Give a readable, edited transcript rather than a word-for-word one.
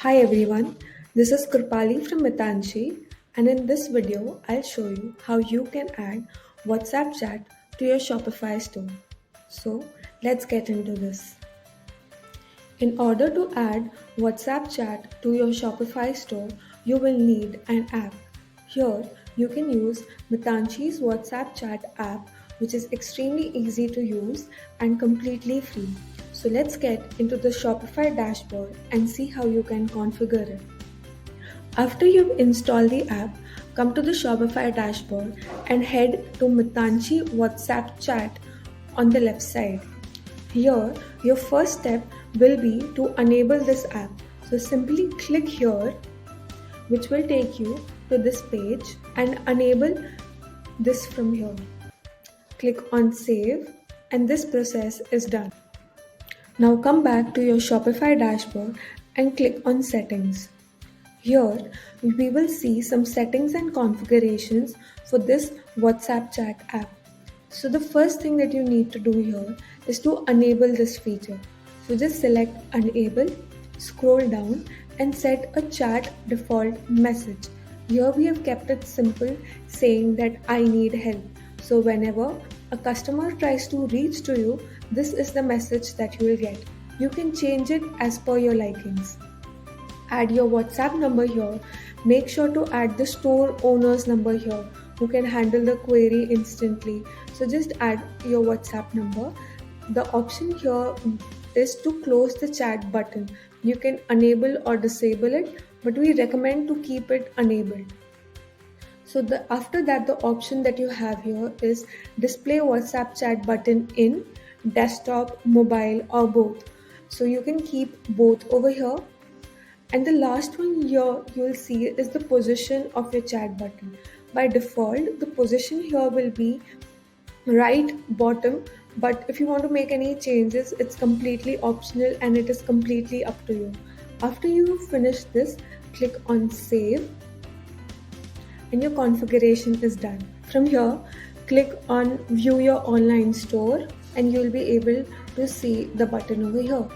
Hi everyone, this is Krupali from Mitanshi, and in this video I'll show you how you can add WhatsApp chat to your Shopify store. So let's get into this. In order to add WhatsApp chat to your Shopify store, you will need an app. Here you can use Mitanshi's WhatsApp chat app, which is extremely easy to use and completely free. So let's get into the Shopify dashboard and see how you can configure it. After you've installed the app, come to the Shopify dashboard and head to Mitanshi WhatsApp chat on the left side. Here, your first step will be to enable this app. So simply click here, which will take you to this page, and enable this from here. Click on save, and this process is done. Now come back to your Shopify dashboard and click on settings. Here, we will see some settings and configurations for this WhatsApp chat app. So the first thing that you need to do here is to enable this feature. So just select enable, scroll down and set a chat default message. Here we have kept it simple, saying that I need help. So whenever a customer tries to reach to you, this is the message that you will get. You can change it as per your likings. Add your WhatsApp number here. Make sure to add the store owner's number here, who can handle the query instantly. So just add your WhatsApp number. The option here is to close the chat button. You can enable or disable it, but we recommend to keep it enabled. So after that, the option that you have here is display WhatsApp chat button in desktop, mobile or both. So you can keep both over here. And the last one here you'll see is the position of your chat button. By default, the position here will be right bottom, but if you want to make any changes, it's completely optional and it is completely up to you. After you finish this, click on save and your configuration is done. From here, click on view your online store and you'll be able to see the button over here.